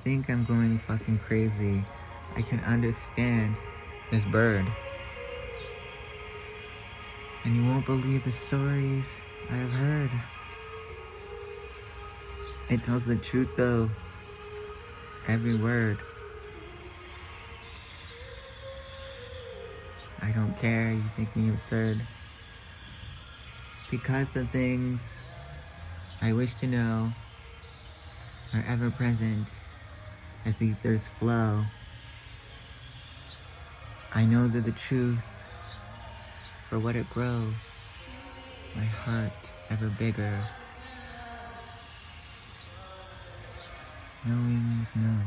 think I'm going fucking crazy, I can understand this bird. And you won't believe the stories I have heard. It tells the truth though. Every word. I don't care, you think me absurd. Because the things I wish to know are ever present as ethers flow. I know they're the truth for what it grows. My heart ever bigger. Knowing is no.